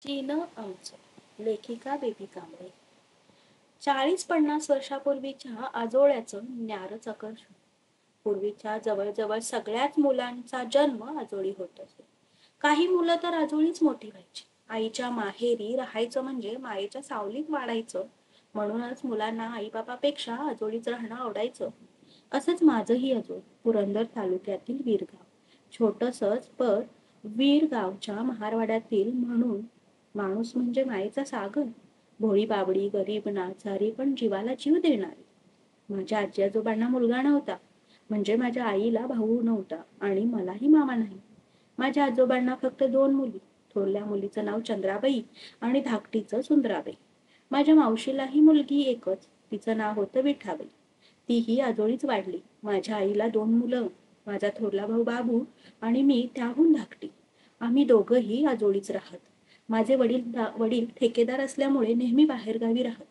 जीनं आमचं लेखिका बेबी कांबळे. 40-50 वर्षापूर्वीच्या आजोळ्याचं न्यारच आकर्षण. पूर्वीच्या जवळजवळ सगळ्याच मुलांचा जन्म आजोळी होत असे. काही मुलं तर आजोळीच मोठी व्हायची. आईच्या माहेरी राहायचं म्हणजे मायेच्या सावलीत वाढायचं. म्हणूनच मुलांना आईबापापेक्षा आजोळीच राहणं आवडायचं. असंच माझंही आजोळ पुरंदर तालुक्यातील वीरगाव. छोटंसंच पण वीर गावच्या महारवाड्यातील म्हणून माणूस म्हणजे मायेचा सागर. भोळी बाबडी, गरीब नाचारी पण जीवाला जीव देणारी. माझ्या आजी आजोबांना मुलगा नव्हता, म्हणजे माझ्या आईला भाऊ नव्हता आणि मलाही मामा नाही. माझ्या आजोबांना फक्त 2 मुली. थोरल्या मुलीचं नाव चंद्राबाई आणि धाकटीचं सुंदराबाई. माझ्या मावशीलाही मुलगी एकच, तिचं नाव होतं विठाबाई. तीही आजोळीच वाढली. माझ्या आईला 2 मुलं, माझा थोरला भाऊ बाबू आणि मी त्याहून धाकटी. आम्ही दोघंही आजोळीच राहत. माझे वडील ठेकेदार असल्यामुळे नेहमी बाहेरगावी राहत.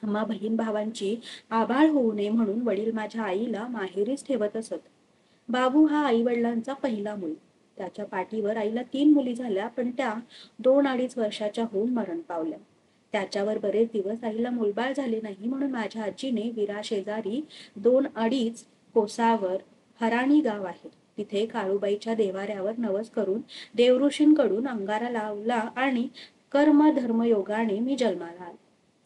आम्हा बहीण भावांची आबाळ होऊ नये म्हणून वडील माझ्या आईला माहेरीच ठेवत असत. बाबू हा आई वडिलांचा पहिला मुल. त्याच्या पाठीवर आईला 3 मुली झाल्या, पण त्या 2-2.5 वर्षाच्या होऊन मरण पावल्या. त्याच्यावर बरेच दिवस आईला मुलबाळ झाले नाही, म्हणून माझ्या आजीने विराशेजारी 2-2.5 कोसावर हराणी गाव आहे, तिथे काळूबाईच्या देवाऱ्यावर नवस करून देवऋषींकडून अंगारा लावला आणि कर्म धर्मयोगाने मी जन्माला आले.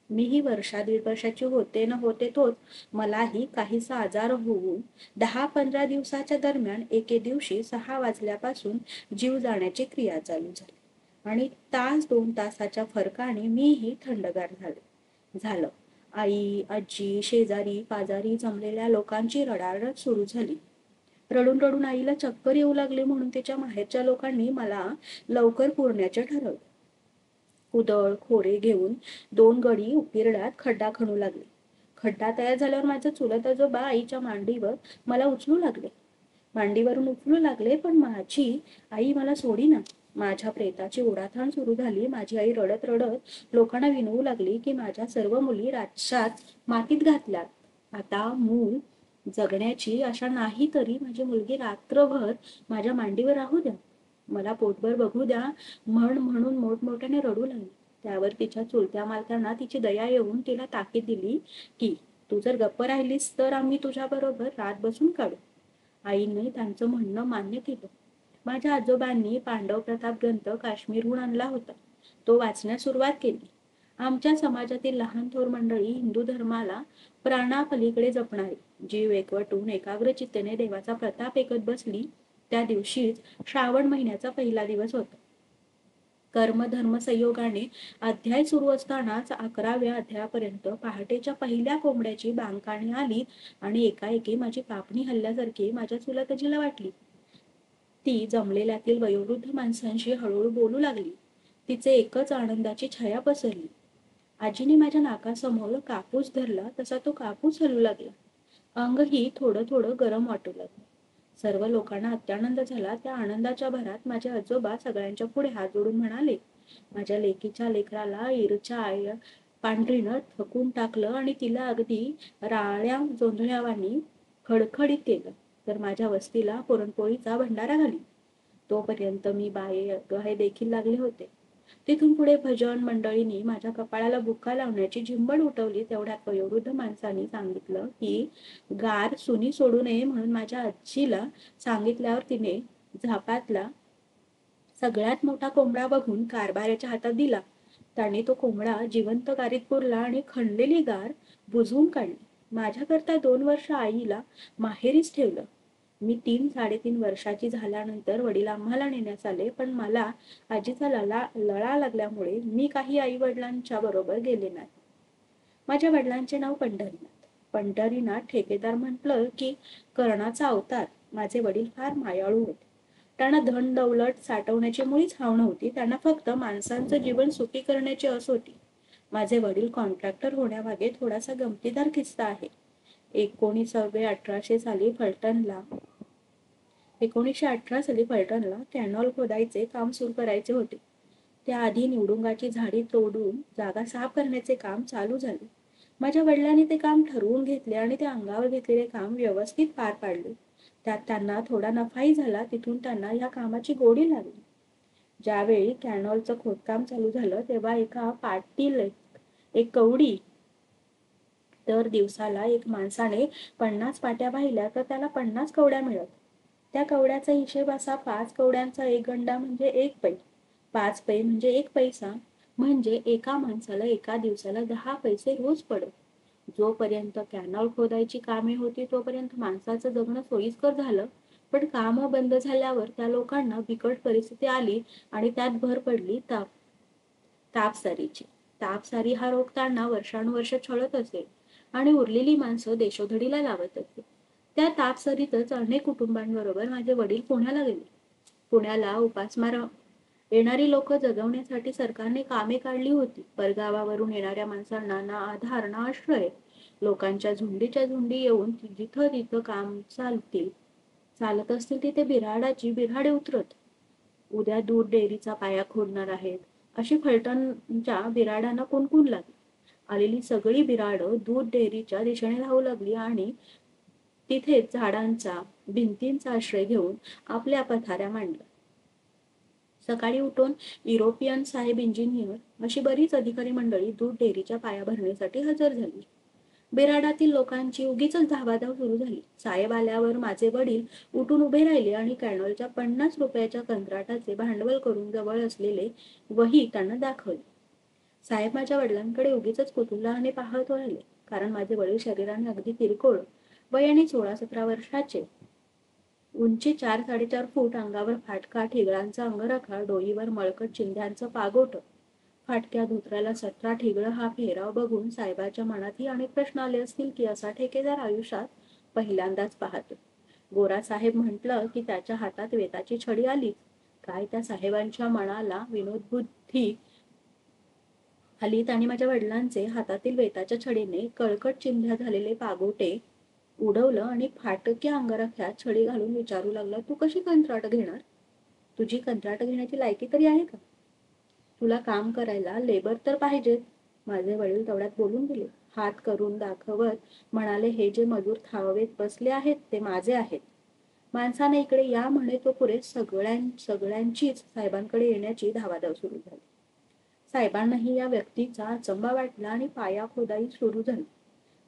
मीही 1-1.5 वर्षाची होते न होते तोच मलाही काहीसा आजार होऊन 10-15 दिवसाच्या दरम्यान एके दिवशी 6 वाजल्यापासून जीव जाण्याची क्रिया चालू झाली आणि 1-2 तासाच्या फरकाने मीही थंडगार झालं. आई, आजी, शेजारी पाजारी जमलेल्या लोकांची रडारड सुरू झाली. रडून रडून आईला चक्कर येऊ लागले म्हणून तिच्या माहेरच्या लोकांनी मला लवकर पुरण्याचे ठरवले. कुदळ खोरे घेऊन 2 गडी उकिरड्यात खड्डा खणू लागले. खड्डा तयार झाल्यावर माझे चुलत आजोबा आईच्या मांडीवर मला उचलू लागले. मांडीवरून उचलू लागले, पण माझी आई मला सोडीना. माझ्या प्रेताची ओढाताण सुरू झाली. माझी आई रडत रडत लोकांना विनवू लागली की माझ्या सर्व मुली रातच्यात मातीत घातल्यात. आता मूल जगण्याची आशा नाही, तरी माझी मुलगी रात्रभर माझ्या मांडीवर राहू द्या, मला पोटभर बघू द्या म्हणून मोठमोठ्याने रडू लागली. त्यावर तिच्या चुलत्या मालकांना तिची दया येऊन तिला ताकीद दिली की तू जर गप्प राहिलीस तर आम्ही तुझ्याबरोबर रात बसून काढू. आईने त्यांचं म्हणणं मान्य केलं. माझ्या आजोबांनी पांडव प्रताप ग्रंथ काश्मीरहून आणला होता. तो वाचण्यास सुरुवात केली. आमच्या समाजातील लहान थोर मंडळी हिंदू धर्माला प्राणापलीकडे जपणारी, जीव एकवटून एकाग्रचित्तेने देवाचा प्रताप ऐकत बसली. त्या दिवशीच श्रावण महिन्याचा पहिला दिवस होता. कर्म धर्म संयोगाने अध्याय सुरू असतानाच 11व्या अध्यायापर्यंत पहाटेच्या पहिल्या कोंबड्याची बांकाणी आली आणि एकाएकी माझी कापणी हल्ल्यासारखी माझ्या चुलत आजीला वाटली. ती जमलेल्यातील वयोवृद्ध माणसांशी हळूहळू बोलू लागली. तिचे एकच आनंदाची छाया पसरली. आजीने माझ्या नाकासमोर कापूस धरला तसा तो कापूस हलू लागला. अंगही थोडं थोडं गरम वाटू लागलं. सर्व लोकांना अत्यानंद झाला. त्या आनंदाच्या भरात माझे आजोबा सगळ्यांच्या पुढे हात जोडून म्हणाले, माझ्या लेकीच्या लेकराला ईरच्या पांढरीनं थकून टाकलं आणि तिला अगदी राळ्या जोंधळ्यावानी खडखडीत केलं, तर माझ्या वस्तीला पुरणपोळीचा भंडारा घाली. तोपर्यंत मी बाहे देखील लागले होते. तिथून पुढे भजन मंडळींनी माझ्या कपाळाला बुक्का लावण्याची झिंबड उठवली. तेवढ्यात वयोवृद्ध माणसांनी सांगितलं की गार सुनी सोडू नये म्हणून. माझ्या आजीला सांगितल्यावर तिने झापातला सगळ्यात मोठा कोंबडा बघून कारभाऱ्याच्या हातात दिला. त्याने तो कोंबडा जिवंत गारीत पुरला आणि खणलेली गार बुजवून काढली. माझ्याकरता 2 वर्ष आईला माहेरीच ठेवलं. मी 3-3.5 वर्षाची झाल्यानंतर वडील आम्हाला नेण्यास आले, पण मला आजीचा लळा लागल्यामुळे मी काही आई वडिलांच्या बरोबर गेले नाही. माझ्या वडिलांचे नाव पंढरीनाथ. पंढरीनाथ ठेकेदार म्हटलं की कर्णाचा अवतार. माझे वडील फार मायाळू होते. त्यांना धन दौलत साठवण्याची मुळीच हाव नव्हती. त्यांना फक्त माणसांचं जीवन सुखी करण्याची आस होती. माझे वडील कॉन्ट्रॅक्टर होण्यामागे थोडासा गमतीदार किस्सा आहे. 1918 साली फलटणला कॅनॉल खोदायचे काम सुरू करायचे होते. त्याआधी निवडुंगाची झाडी तोडून जागा साफ करण्याचे काम चालू झाले. माझ्या वडिलांनी ते काम ठरवून घेतले आणि ते अंगावर घेतलेले काम व्यवस्थित पार पाडले. त्यात त्यांना थोडा नफाही झाला. तिथून त्यांना ह्या कामाची गोडी लागली. ज्यावेळी कॅनॉलचं खोदकाम चालू झालं तेव्हा एका पाटील एक कवडी दर दिवसाला एक माणसाने 50 पाट्या वाहिल्या तर त्याला 50 कवड्या मिळत. त्या कवड्याचा हिशेब असा 5 कवड्यांचा एक गंडा म्हणजे 1 पै. 5 पै म्हणजे 1 पैसा. म्हणजे एका माणसाला एका दिवसाला 10 पैसे रोज पडत. जोपर्यंत कॅनॉल खोदायची कामे होती तोपर्यंत माणसाचं जगणं सोयीस्कर झालं. पण कामं बंद झाल्यावर त्या लोकांना बिकट परिस्थिती आली आणि त्यात भर पडली तापसारीची. तापसारी हा रोग त्यांना वर्षानुवर्ष छळत असे आणि उरलेली माणसं देशोधडीला लावत असे. त्या तापसरीतच अनेक कुटुंबांबरोबर माझे वडील पुण्याला गेले. पुण्याला उपासमार येणारी लोक जगवण्यासाठी सरकारने कामे काढली होती. परगावावरून येणाऱ्या माणसांना ना आधार ना आश्रय. लोकांच्या झुंडीच्या झुंडी येऊन जिथं तिथं काम चालत असतील तिथे बिऱ्हाडे उतरत. उद्या दूध डेअरीचा पाया खोदणार आहेत अशी फलटणच्या बिराडांना कुणकुण लागली. आलेली सगळी बिराडं दूध डेअरीच्या दिशेने धावू लागली आणि तिथेच झाडांचा भिंतींचा आश्रय घेऊन आपल्या पथाऱ्या मांडल्या. सकाळी उठून युरोपियन साहेब इंजिनियर अशी बरीच अधिकारी मंडळी दूध डेअरीच्या पाया भरण्यासाठी हजर झाली. बिराडातील लोकांची उगीचच धावाधाव सुरू झाली. साहेब आल्यावर माझे वडील उठून उभे राहिले आणि कॅनॉलच्या 50 रुपयाच्या कंत्राटाचे भांडवल करून जवळ असलेले वही त्यांना दाखवले. साहेब माझ्या वडिलांकडे उगीचच कुतूहलाने पाहत राहिले, कारण माझे वडील शरीराने अगदी किरकोळ, वयाने 16-17 वर्षाचे, उंची 4-4.5 फूट, अंगावर फाटका ठिगळांचा अंगरखा, डोईवर मळकट चिंध्यांचं पागोट, फाटक्या धोत्राला 17 ठिगळं हा पेहराव बघून साहेबाच्या मनातही अनेक प्रश्न आले असतील की असा ठेकेदार आयुष्यात पहिल्यांदाच पाहतो. गोरा साहेब म्हटलं की त्याच्या हातात वेताची छडी आलीच. काय त्या साहेबांच्या मनाला विनोदबुद्धी आलीत आणि माझ्या वडिलांचे हातातील वेताच्या छडीने कळकट चिंध्या झालेले पागोटे उडवलं आणि फाटक्या अंगरख्यात छडी घालून विचारू लागला, तू कशी कंत्राट घेणार? तुझी कंत्राट घेण्याची लायकी तरी आहे का? तुला काम करायला लेबर तर पाहिजेत. माझे वडील तेवढ्यात बोलून गेले. हात करून दाखवत म्हणाले, हे जे मजूर थावेत बसले आहेत ते माझे आहेत. माणसाने इकडे या म्हणे तो पुरे सगळ्यांचीच साहेबांकडे येण्याची धावाधाव सुरू झाली. साहेबांनाही या व्यक्तीचा अचंबा वाटला आणि पाया खोदाई सुरू झाली.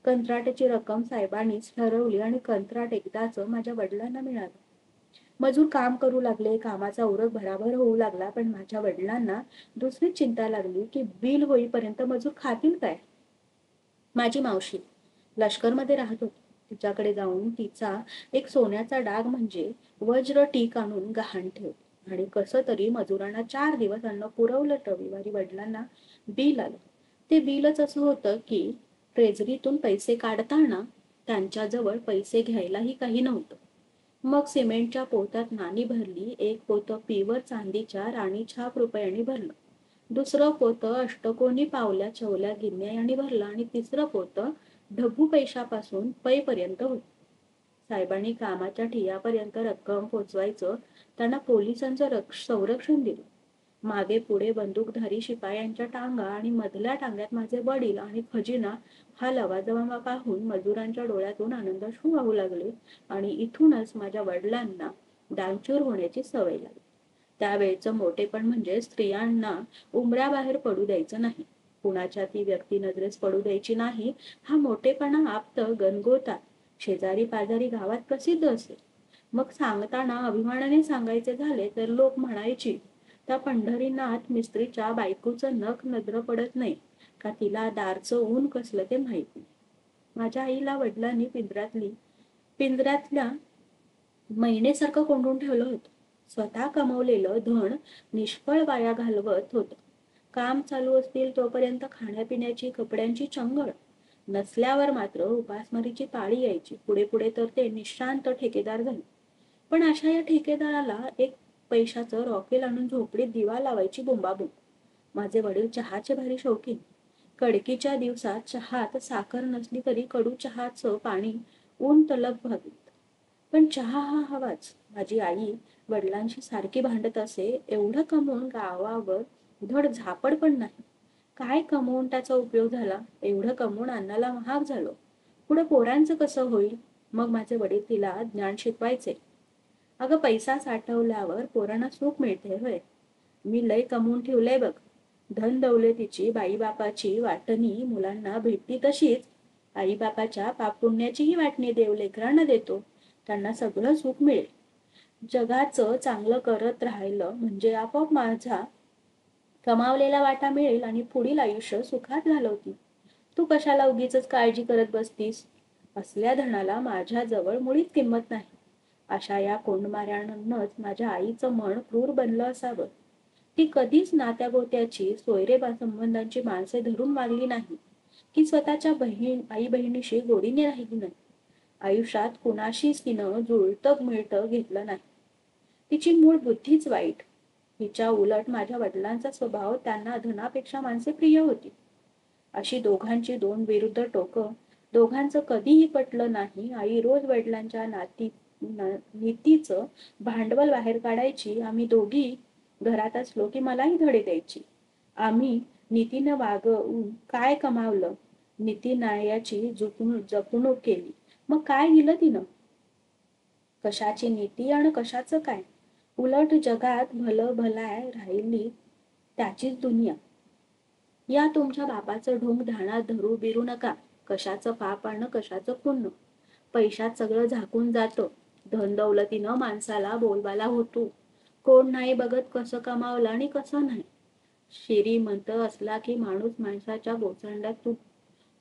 कंत्राटाची रक्कम साहेबांनीच ठरवली आणि कंत्राट एकदाच माझ्या वडिलांना मिळालं. मजूर काम करू लागले. कामाचा उरक भराभर होऊ लागला. पण माझ्या वडिलांना दुसरीच चिंता लागली की बिल होईपर्यंत मजूर खातील काय? माझी मावशी लष्करमध्ये राहत होती. तिच्याकडे जाऊन तिचा एक सोन्याचा डाग म्हणजे वज्र टीक आणून गहाण ठेवली आणि कसं तरी मजुरांना 4 दिवस अन्न पुरवलं. रविवारी वडिलांना बिल आलं. ते बिलच असं होतं की ट्रेझरीतून पैसे काढताना त्यांच्याजवळ पैसे घ्यायलाही काही नव्हतं. मग सिमेंटच्या पोत्यात नाणी भरली. एक पोतं पिवर चांदीच्या राणीछाप रुपयांनी भरलं. दुसरं पोतं अष्टकोनी पावल्या चवल्या गिन्यायांनी भरलं आणि तिसरं पोतं ढबू पैशापासून पैपर्यंत होतं. साहेबांनी कामाच्या ठिय्यापर्यंत रक्कम पोचवायचं त्यांना पोलिसांचं संरक्षण दिलं. मागे पुढे बंदूकधारी शिपायांच्या टांगा आणि मधल्या टांग्यात माझे वडील आणि खजिना हा लवाजमा पाहून मजुरांच्या डोळ्यातून आनंदाश्रू वाहू लागले आणि इथूनच माझ्या वडिलांना दानशूर होण्याची सवय लागली. त्यावेळचं मोठेपण म्हणजे स्त्रियांना उंबऱ्याबाहेर पडू द्यायचं नाही. कुणाच्या ती व्यक्ती नजरेस पडू द्यायची नाही. हा मोठेपणा आप्त गणगोतात शेजारी पाजारी गावात प्रसिद्ध असे. मग सांगताना अभिमानाने सांगायचे झाले तर लोक म्हणायची, त्या पंढरीनाथ मिस्त्रीच्या बायकोचं नख नजर पडत नाही का तिला दारचं ऊन कसलं ते माहित नाही. माझ्या आईला वडिलांनी पिंजऱ्यातल्या मैनेसारखं कोंडून ठेवलं होतं. स्वतः कमवलेलं धन निष्फळ वाया घालवत होतं. काम चालू असतील तोपर्यंत खाण्यापिण्याची कपड्यांची चंगळ, नसल्यावर मात्र उपासमारीची पाळी यायची. पुढे पुढे तर ते निशांत ठेकेदार झाले. पण अशा या ठेकेदाराला एक पैशाचं रॉकेल आणून झोपडीत दिवा लावायची बोंबाबोंब. माझे वडील चहाचे भारी शौकीन. कडकीच्या दिवसात चहात साखर नसली तरी कडू चहाचं पाणी ऊन तलप भागीत. पण चहा हा हवाच. माझी आई वडिलांशी सारखी भांडत असे. एवढं कमवून गावावर धड झापड पण नाही. काय कमवून त्याचा उपयोग झाला? एवढं कमवून अन्नाला महाग झालो. पुढे पोरांचं कसं होईल? मग माझे वडील तिला ज्ञान शिकवायचे. अगं पैसा साठवल्यावर पोरांना सुख मिळते होय. मी लय कमवून ठेवलंय बघ. धन दौलतीची बाईबापाची वाटणी मुलांना भेटती तशीच आईबापाच्या पापपुण्याचीही वाटणी देव लेकरांना देतो. त्यांना सगळं सुख मिळेल. जगाचं चांगलं करत राहिलं म्हणजे आपोआप माझा कमावलेला वाटा मिळेल आणि पुढील आयुष्य सुखात घालवतील. तू कशाला उगीच काळजी करत बसतीस? असल्या धनाला माझ्याजवळ मुळीच किंमत नाही. अशा या कोंडमाऱ्यानंच माझ्या आईचं मन क्रूर बनलं असावं. ती कधीच नात्यागोत्याची सोयरे संबंधांची माणसे धरून वागली नाही की स्वतःच्या आई बहिणीशी गोडीने राहिली नाही. आयुष्यात कुणाशीच तिनं जुळतं मिळतं घेतलं नाही. तिची मूळ बुद्धीच वाईट. हिच्या उलट माझ्या वडिलांचा स्वभाव त्यांना धनापेक्षा माणसे प्रिय होती. अशी दोघांची दोन विरुद्ध टोकं. दोघांचं कधीही पटलं नाही. आई रोज वडिलांच्या नीतीचं भांडवल बाहेर काढायची. आम्ही दोघी घरात असलो की मलाही धडे द्यायची. आम्ही नीतीनं वागवून काय कमावलं? नीती न्यायाची जपणूक केली. मग काय दिलं तिनं? कशाची नीती आणि कशाचं काय? उलट जगात भलाय राहिली त्याचीच दुनिया. या तुमच्या बापाचं ढोंग ध्यानात धरू बिरू नका. कशाचं पाप आणि कशाचं पुण्य. पैशात सगळं झाकून जातं. धन दौलतीनं माणसाला बोलबाला होतो. कोण नाही बघत कसं कमावलं आणि कसं नाही. श्रीमंत असला की माणूस माणसाच्या बोचंड्यात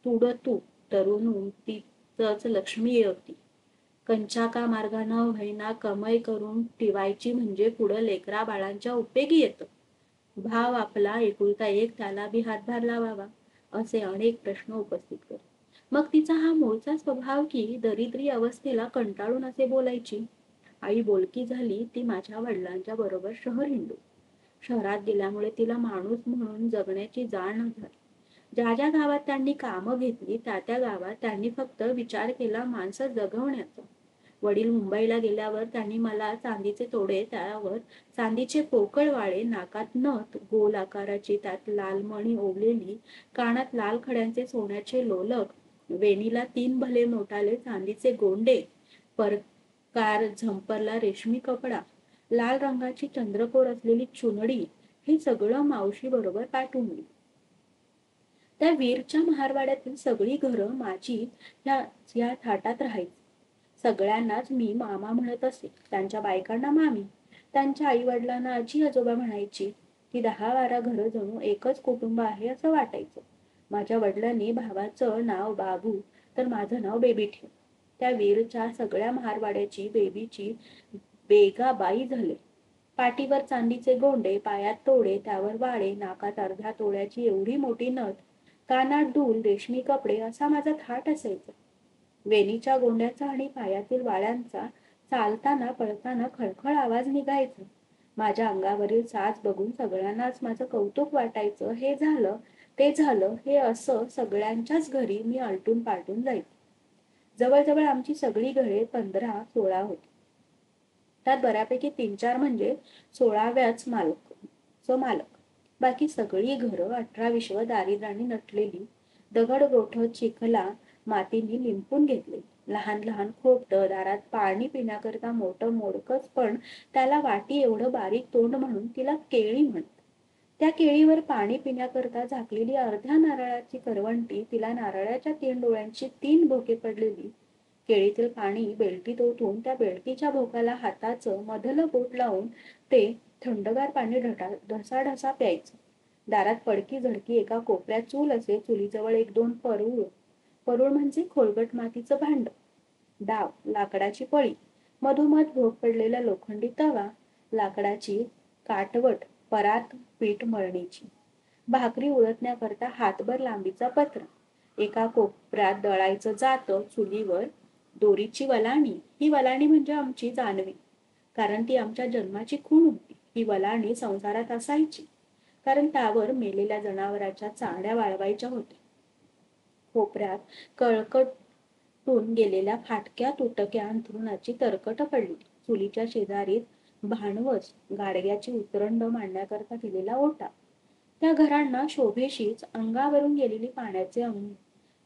तुडतो. तरुण उंचीच लक्ष्मी येवती. कंचाका मार्गानं व्हैना कमाई करून ठेवायची म्हणजे पुढं लेकरा बाळांच्या उपयोगी येतं. भाव आपला एकुलता एक त्याला बी हातभार लावावा असे अनेक प्रश्न उपस्थित कर. मग तिचा हा मूळचा स्वभाव की दरिद्री अवस्थेला कंटाळून असे बोलायची. आई बोलकी झाली ती माझ्या वडिलांच्या बरोबर शहर हिंडू. शहरात गेल्यामुळे तिला माणूस म्हणून जगण्याची जाण झाली. ज्या ज्या गावात त्यांनी कामं घेतली त्या त्या गावात त्यांनी फक्त विचार केला माणसं जगवण्याचा. वडील मुंबईला गेल्यावर त्यांनी मला चांदीचे तोडे, त्यावर चांदीचे पोकळ वाळे, नाकात नथ, गोल आकाराची त्यात लाल मणी ओवलेली, कानात लाल खड्यांचे सोन्याचे लोलक, वेणीला 3 भले मोठाले चांदीचे गोंडे, परकार झंपरला रेशमी कपडा, लाल रंगाची चंद्रकोर असलेली चुनडी, हे सगळं मावशी बरोबर पाठवून दिली. त्या वीरच्या महारवाड्यातील सगळी घरं माझी या थाटात राहायची. सगळ्यांनाच मी मामा म्हणत असे. त्यांच्या बायकांना मामी. त्यांच्या आई वडिलांना आजी आजोबा म्हणायची. ती 10-12 घरं जणू एकच कुटुंब आहे असं वाटायचं. माझ्या वडिलांनी भावाचं नाव बाबू तर माझं नाव बेबी ठेवलं. त्या वीरच्या सगळ्या महारवाड्याची बेबीची बेगाबाई झाले. पाठीवर चांदीचे गोंडे, पायात तोडे, त्यावर वाळे, नाकात अर्ध्या तोड्याची एवढी मोठी नथ, कानात डूल, रेशमी कपडे असा माझा थाट असायचा. वेणीच्या गोंड्याचा आणि पायातील वाळ्यांचा चालताना पळताना खळखळ आवाज निघायचा. माझ्या अंगावरील साज बघून सगळ्यांनाच माझं कौतुक वाटायचं. हे झालं ते झालं हे असं सगळ्यांच्याच घरी मी आलटून पालटून जायचे. जवळजवळ आमची सगळी घरे 15-16 होती. त्यात बऱ्यापैकी 3-4 म्हणजे 16व्याच मालक. बाकी सगळी घरं 18-20 दारिद्र्याने नटलेली, दगड गोठं चिखला मातीने लिंपून घेतले. लहान लहान खोपटं, दारात पाणी पिण्याकरता मोठं मोडकच पण त्याला वाटी एवढं बारीक तोंड म्हणून तिला केळी म्हणत. त्या केळीवर पाणी पिण्याकरता झाकलेली अर्ध्या नारळाची करवंटी, तिला नारळाच्या 3 डोळ्यांची 3 भोके पडलेली. केळीतील पाणी बेलटीत ओतून त्या बेलटीच्या भोकाला हाताचं मधलं बोट लावून ते थंडगार पाणी ढसाढसा प्यायचं. दारात पडकी झडकी एका कोपऱ्यात चूल असे. चुलीजवळ 1-2 परूळ म्हणजे खोलगट मातीचं भांड, डाव, लाकडाची पळी, मधोमध भोग पडलेला लोखंडी तवा, लाकडाची काटवट, परात पीठ मळणीची, भाकरी उलटण्याकरता हातभर लांबीचा पत्रा, एका कोपऱ्यात दळायचं जातं, चुलीवर दोरीची वलाणी. ही वलाणी म्हणजे आमची जानवी, कारण ती आमच्या जन्माची खूण होती. ही वलाणी संसारात असायची कारण त्यावर मेलेल्या जनावराच्या चांड्या वाळवायच्या होत्या. कोपऱ्यात कळकटून गेलेल्या फाटक्या तुटक्या अंथरुणाची तरकट पडली. चुलीच्या शेजारीच भानवस, गाडग्याची उतरंड मांडण्याकरता केलेला ओटा. त्या घरांना शोभेशीच अंगावरून गेलेली पाण्याचे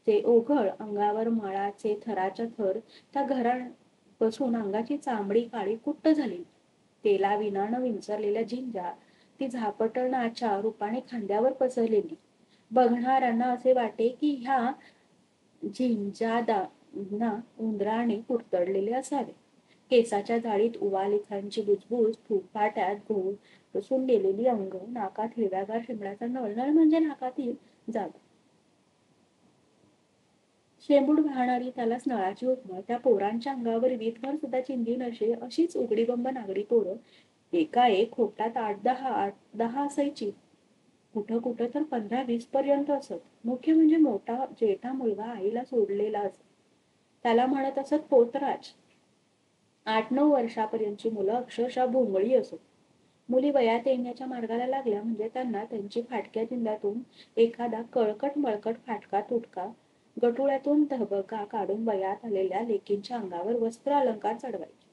ते ओघळ, अंगावर मळाचे थराच्या थर, त्या घरात बसून अंगाची चांबडी काळी कुट्ट झाली. तेलाविना न विंचरलेल्या झिंजा, ती झापटणाच्या रूपाने खांद्यावर पसरलेली. बघणाऱ्यांना असे वाटे की ह्या झिंजादांना उंदराने कुरतडलेले असावे. केसाच्या जाळीत उवालिखांची बुजबुज, फुफाट्यात घुसून गेलेली अंग, नाकात हिरव्यागार शिंपल्याचा नळनळ म्हणजे नाकातील जागा. शेंबूड वाहणारी त्याला नळाची उपमा. त्या पोरांच्या अंगावर वीटभर सुद्धा चिंधी नसे अशीच उघडीबंब नागडी पोरं एकाएक खोपटात 8-10 असायची. कुठं कुठं तर 15-20 पर्यंत असत. मुख्य म्हणजे मोठा जेठा मुलगा आईला सोडलेला असत. त्याला म्हणत असत पोतराज. 8-9 वर्षापर्यंतची मुलं अक्षरशः भोंगळी असत. मुली वयात येण्याच्या मार्गाला लागल्या म्हणजे त्यांना त्यांची फाटक्या जिंद्यातून एखादा कळकट मळकट फाटका तुटका गटुळ्यातून धबका काढून वयात आलेल्या लेकींच्या अंगावर वस्त्र अलंकार चढवायचे.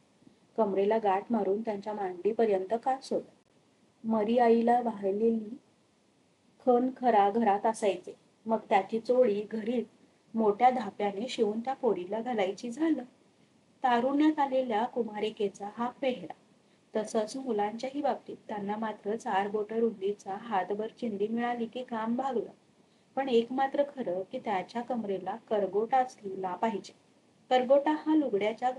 कमरेला गाठ मारून त्यांच्या मांडीपर्यंत काठ सोड. मरी आईला वाहिलेली खण खरा घरात असायचे. मग त्याची चोळी घरीच मोठ्या धाप्याने शिवून त्या पोरीला घालायची. झालं. तारुण्यात आलेल्या कुमारिकेचा हा पेहरा. तसंच मुलांच्याही बाबतीत त्यांना मात्र 4 बोटं रुंदीचा हातभर चिंदी मिळाली की काम भागलं. पण एक मात्र खरं की त्याच्या कमरेला करगोटा असला पाहिजे. करगोटा हा लुगड्याच्या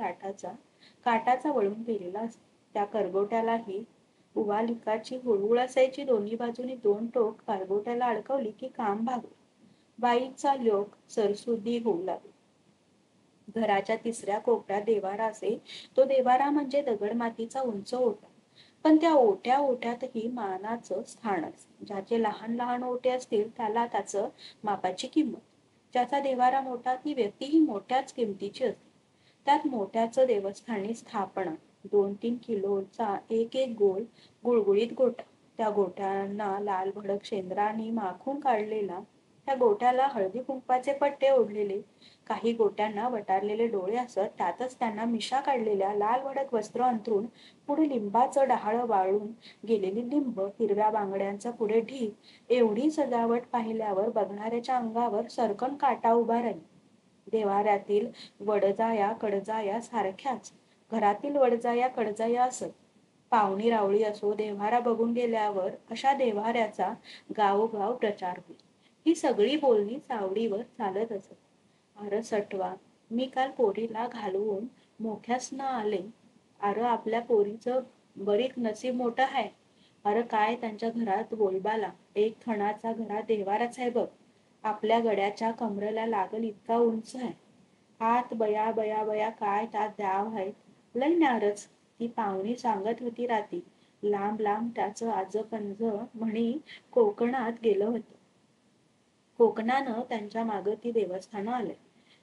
काटाचा वळून केलेला असतो. त्या करगोट्यालाही उवालिकाची हुळहुळ असायची. दोन्ही बाजूनी 2 टोक करगोट्याला अडकवली की काम भागलं. बाईचा लोक सरसुद्धी होऊ लागली. घराच्या 3ऱ्या कोपऱ्यात देवारा असे. तो देवारा म्हणजे दगडमातीचा उंच ओटा. पण त्या ओट्यातही मानाचं स्थान असते. ज्याचे लहान लहान ओटे असतील त्याला त्याचं मापाची किंमत. ज्याचा देवारा मोठा ती व्यक्तीही मोठ्याच किमतीची असते. त्यात मोठ्याचं देवस्थानी स्थापना. 2-3 किलोचा एक गोल गुळगुळीत गोटा. त्या गोट्यांना लाल भडक शेंद्राने माखून काढलेला. त्या गोट्याला हळदी कुंकवाचे पट्टे ओढलेले. काही गोट्यांना वटारलेले डोळे असत. त्यातच त्यांना मिशा काढलेल्या लाल भडक वस्त्र अंथरून पुढे लिंबाचं डहाळं वाळून गेलेली लिंब, हिरव्या बांगड्यांचा पुढे ढीग. एवढी सजावट पाहिल्यावर बघणाऱ्याच्या अंगावर सरकन काटा उभा राहील. देवाऱ्यातील वडजाया कडजाया सारख्याच घरातील वडजाया कडजाया असत. पाहुणी रावळी असो, देव्हारा बघून गेल्यावर अशा देव्हाऱ्याचा गावोगाव प्रचार होईल. ही सगळी बोलणी चावडीवर चालत असत. अरे सटवा, मी काल पोरीला घालवून मोठ्यासनं आले. अरे आपल्या पोरीचं बरीक नसीब मोठं आहे. अरे काय त्यांच्या घरात बोलबाला. एक थणाचा घरात देवाराच आहे बघ. आपल्या गड्याच्या कमरेला लागल इतका उंच आहे. आत बया बया बया काय त्यात द्याव आहेत. लय न्यारच. ती पाहुणी सांगत होती राती. लांब लांब त्याचं आजपंज म्हणी कोकणात गेलं होतं. कोकणानं त्यांच्या मागं ती देवस्थानं आले.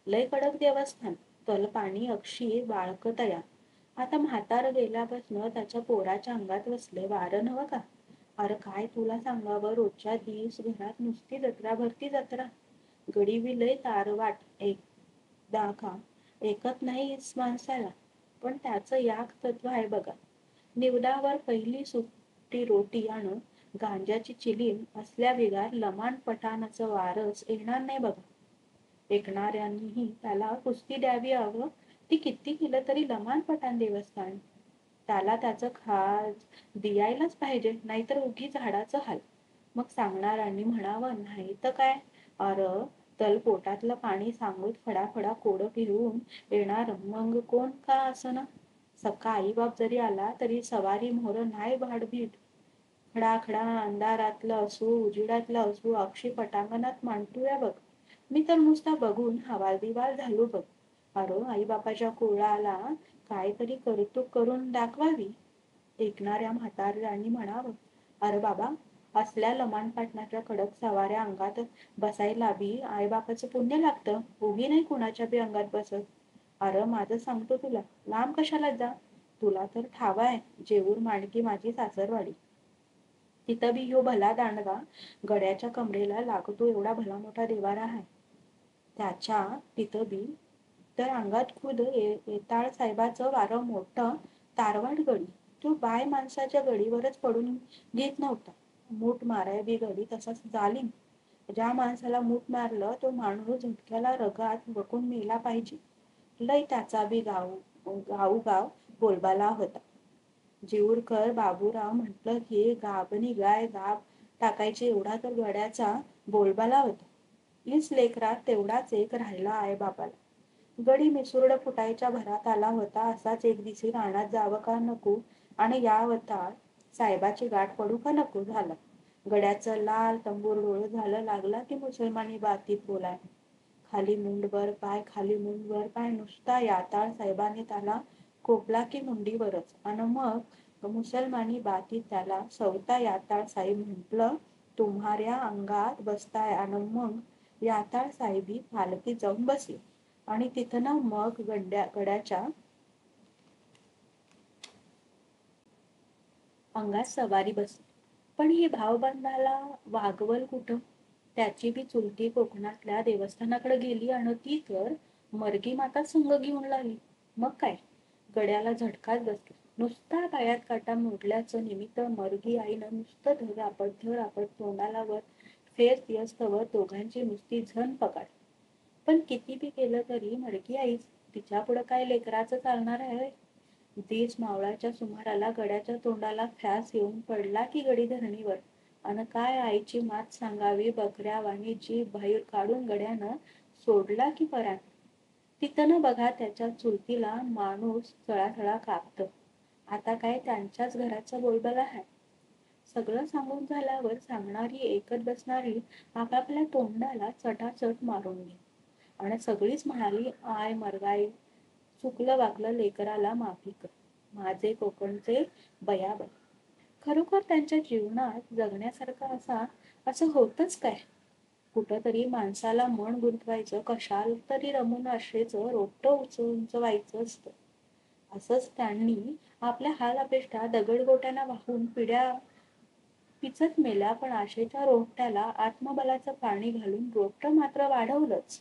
लय कडक देवस्थान. तलपाणी अक्षी बाळकतया. आता म्हातारं गेल्यापासनं त्याच्या पोराच्या अंगात बसले वारं नव्ह का. अरे काय तुला सांगावं, रोजच्या दिस घरात नुसती जत्रा भरती जत्रा. गडीबी लय तारवाट एकदा का ऐकत नाहीस माणसाला. पण त्याचं याक तत्व आहे बघा. निवदावर पहिली सुट्टी रोटी आणि गांजाची चिलीम असल्या बिगार लमाण पठाणाचं वारस येणार नाही बघा. ऐकणाऱ्यांनीही त्याला कुस्ती द्यावी हवं. ती किती केलं तरी लमाण पठाण देवस्थान. त्याला त्याचं खाज दियायलाच पाहिजे, नाहीतर उगी झाडाचं हाल. मग सांगणाऱ्यांनी म्हणावं नाही तर काय. अर तल पोटातलं पाणी सांगूत फडाफडा कोडं फिरवून येणार मग कोण का असना. सक्का आईबाप जरी आला तरी सवारी मोहर नाही भाडभीट. खडाखडा अंधारातलं असू उजिडातलं असू अक्षी पटांगणात मांडतोया बघ. मी तर नुसता बघून हवालदिवाल झालो बघ. अरे आईबापाच्या कुळाला काहीतरी कौतुक करून दाखवावी. ऐकणाऱ्या म्हाताऱ्यांनी म्हणावं, अरे बाबा असल्या लमाण पाटणाच्या कडक सवाऱ्या अंगात बसायला बी आईबापाचं पुण्य लागतं. उगी नाही कुणाच्या बी अंगात बसत. अरे माझं सांगतो तुला, लांब कशाला जा. तुला तर ठाव आहे जेऊर मांडकी माझी सासरवाडी. तिथं बी ह्यो भला दांडगा गड्याच्या कमरेला लागतो एवढा भला मोठा देवारा आहे. त्याच्या तिथं बी तर अंगात खुद येताळ साहेबाचं वारं मोठं तारवाड गडी. तो बाय माणसाच्या गडीवरच पडून घेत नव्हता. मूठ माराय बी गडी तसाच जालीम. ज्या माणसाला मूठ मारलं तो माणूस झटक्याला रगात वकून मेला पाहिजे. लय त्याचा बी गाव बोलबाला होता. जीऊरकर बाबूराव म्हटलं की गाभणी गाय दाब टाकायची एवढा तर गड्याचा बोलबाला होता. हीच लेकरात तेवढाच एक राहिला आहे बाबाला. गडी मिसुर्ड फुटायच्या भरात आला होता. असाच एक दिवशी रानात जावं का नको आणि यावता साहेबाची गाठ पडू का नको झालं. गड्याचं लाल तंबूर डोळं झालं लागला की मुसलमानी बातीत बोलाय. खाली मुंडवर पाय खाली मुंडवर पाय नुसता याताळ साहेबांनी त्याला कोपला की मुंडीवरच आणि मग मुसलमानी बातीत त्याला सवता याताळ साहेब म्हटलं तुम्हाऱ्या अंगात बसताय आणि मग याताळ साहेबी पालखीत जाऊन बसली आणि तिथं ना मग गड्याच्या अंगात सवारी बसली. पण ही भावबंधाला वागवल कुठं? त्याची बी चुलती कोकणातल्या देवस्थानाकडे गेली आणि ती तर मर्गी माता संग घेऊन लागली. मग काय गड्याला झटकाच बसला. नुसता पायात काटा मोडल्याचं निमित्त मर्गी आईनं नुसतं धर आपट तोंडाला वर फेर तियस्तवर दोघांची नुसती झण पकाडली. पण किती बी केलं तरी मर्गी आईच. तिच्या पुढं काय लेकराचं चालणार आहे? देश मावळाच्या सुमाराला गड्याच्या तोंडाला फॅस येऊन पडला की गडी धरणीवर अन काय आईची मात सांगावी बकऱ्यावाणी जीभ बाहेर काढून गड्यानं सोडला की परान. तिथं बघा त्याच्या चुलतीला माणूस चळाचळा कापत. आता काय त्यांच्याच घराचा बोलबाला आहे. सगळं सांगून झाल्यावर सांगणारी ऐकत बसणारी आपापल्या तोंडाला चटाचट मारून गेली आणि सगळीच म्हणाली आय मरगाई चुकलं वागलं लेकराला माफी कर. माझे कोकणचे बयाबाई. खरोखर त्यांच्या जीवनात जगण्यासारखं असं होतच काय? कुठंतरी माणसाला मन गुंतवायचं कशाला तरी रमून आशेचं रोपटं उंचवायचं असतं. असंच त्यांनी आपल्या हाल अपेष्टा दगडगोट्यानं वाहून पिढ्या पिचत मेल्या पण आशेच्या रोपट्याला आत्मबलाचं पाणी घालून रोपटं मात्र वाढवलंच.